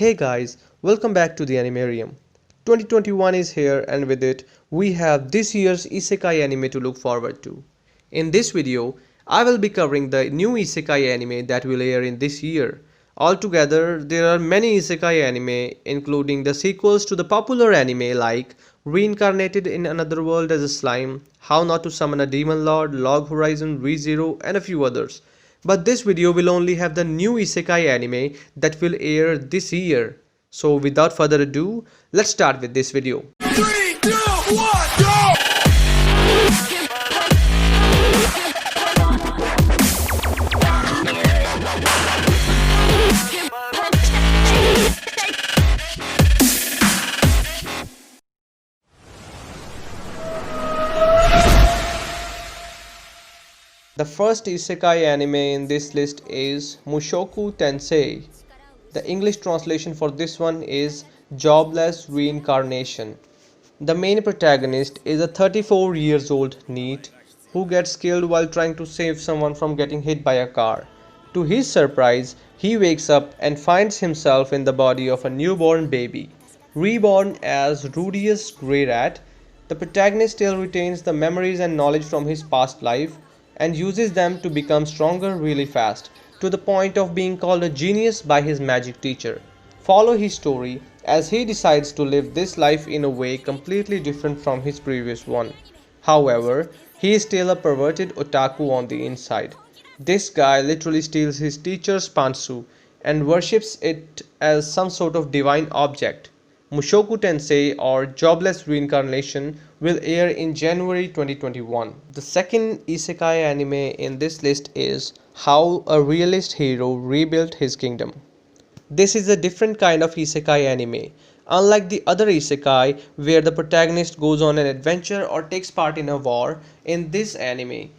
Hey guys, welcome back to the ANIMERIUM. 2021 is here and with it, we have this year's Isekai anime to look forward to. In this video, I will be covering the new Isekai anime that will air in this year. Altogether, there are many Isekai anime including the sequels to the popular anime like Reincarnated in Another World as a Slime, How Not to Summon a Demon Lord, Log Horizon, ReZero and a few others. But this video will only have the new Isekai anime that will air this year. So without further ado, let's start with this video. 3, 2, 1, go! The first Isekai anime in this list is Mushoku Tensei. The English translation for this one is Jobless Reincarnation. The main protagonist is a 34 years old NEET who gets killed while trying to save someone from getting hit by a car. To his surprise, he wakes up and finds himself in the body of a newborn baby. Reborn as Rudius Grey Rat, the protagonist still retains the memories and knowledge from his past life and uses them to become stronger really fast, to the point of being called a genius by his magic teacher. Follow his story as he decides to live this life in a way completely different from his previous one. However, he is still a perverted otaku on the inside. This guy literally steals his teacher's pantsu and worships it as some sort of divine object. Mushoku Tensei or Jobless Reincarnation will air in January 2021. The second Isekai anime in this list is How a Realist Hero Rebuilt His Kingdom. This is a different kind of Isekai anime. Unlike the other Isekai where the protagonist goes on an adventure or takes part in a war, in this anime,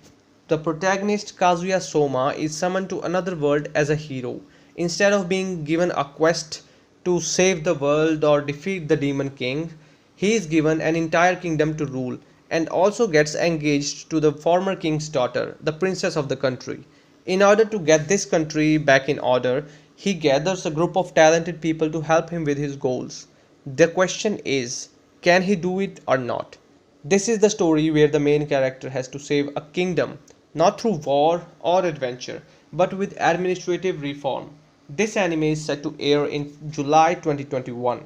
the protagonist Kazuya Soma is summoned to another world as a hero. Instead of being given a quest to save the world or defeat the Demon King, he is given an entire kingdom to rule and also gets engaged to the former king's daughter, the princess of the country. In order to get this country back in order, he gathers a group of talented people to help him with his goals. The question is, can he do it or not? This is the story where the main character has to save a kingdom, not through war or adventure, but with administrative reform. This anime is set to air in July 2021.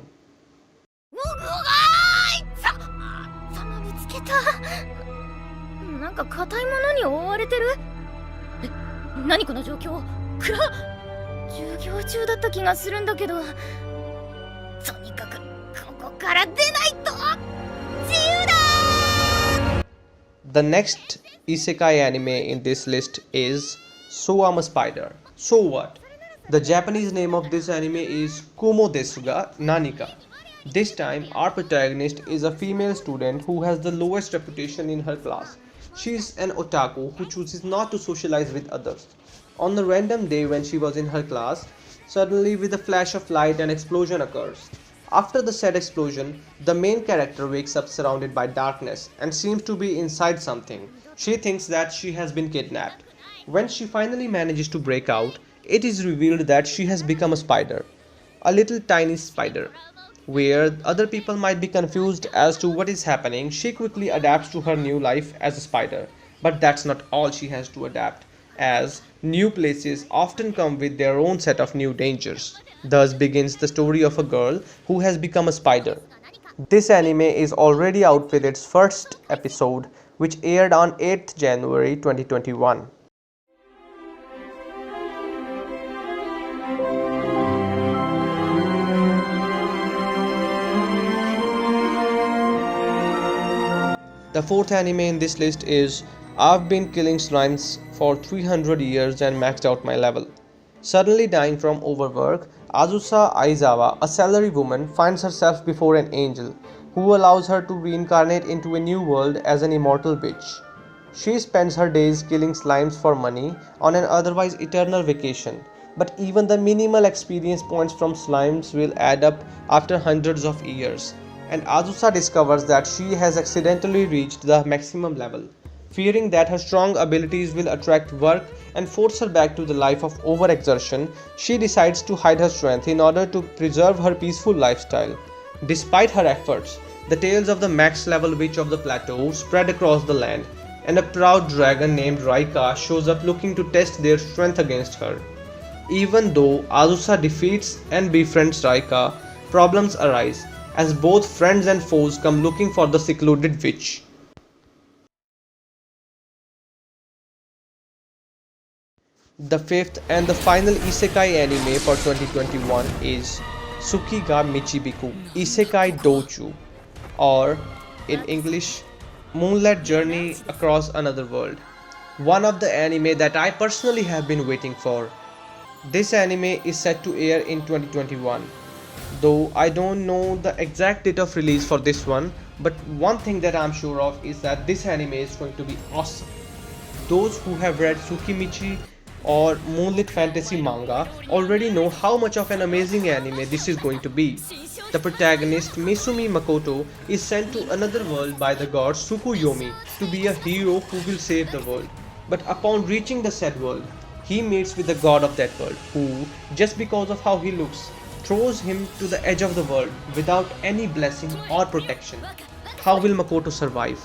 なんか硬いものに覆われてる。え、何この状況。暗っ。授業中だった気がするんだけど。とにかくここから出ないと。自由だ。 The next Isekai anime in this list is So I'm a Spider. So what? The Japanese name of this anime is Kumo desu ga Nanika. This time, our protagonist is a female student who has the lowest reputation in her class. She is an otaku who chooses not to socialize with others. On a random day when she was in her class, suddenly with a flash of light an explosion occurs. After the said explosion, the main character wakes up surrounded by darkness and seems to be inside something. She thinks that she has been kidnapped. When she finally manages to break out, it is revealed that she has become a spider. A little tiny spider. Where other people might be confused as to what is happening, she quickly adapts to her new life as a spider. But that's not all she has to adapt, as new places often come with their own set of new dangers. Thus begins the story of a girl who has become a spider. This anime is already out with its first episode, which aired on 8th January 2021. The fourth anime in this list is I've been killing slimes for 300 years and maxed out my level. Suddenly dying from overwork, Azusa Aizawa, a salary woman, finds herself before an angel who allows her to reincarnate into a new world as an immortal witch. She spends her days killing slimes for money on an otherwise eternal vacation, but even the minimal experience points from slimes will add up after hundreds of years. And Azusa discovers that she has accidentally reached the maximum level. Fearing that her strong abilities will attract work and force her back to the life of overexertion, she decides to hide her strength in order to preserve her peaceful lifestyle. Despite her efforts, the tales of the max level witch of the plateau spread across the land, and a proud dragon named Raika shows up looking to test their strength against her. Even though Azusa defeats and befriends Raika, problems arise as both friends and foes come looking for the secluded witch. The fifth and the final Isekai anime for 2021 is Tsuki ga Michibiku Isekai Douchu, or in English, Moonlight Journey Across Another World. One of the anime that I personally have been waiting for. This anime is set to air in 2021, though I don't know the exact date of release for this one, but one thing that I'm sure of is that this anime is going to be awesome. Those who have read Tsukimichi or Moonlit Fantasy manga already know how much of an amazing anime this is going to be. The protagonist Misumi Makoto is sent to another world by the god Tsukuyomi to be a hero who will save the world. But upon reaching the said world, he meets with the god of that world who, just because of how he looks, throws him to the edge of the world without any blessing or protection. How will Makoto survive?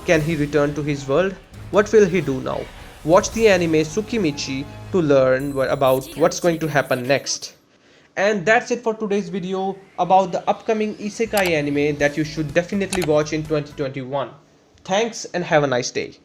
Can he return to his world? What will he do now? Watch the anime Tsukimichi to learn about what's going to happen next. And that's it for today's video about the upcoming Isekai anime that you should definitely watch in 2021. Thanks and have a nice day.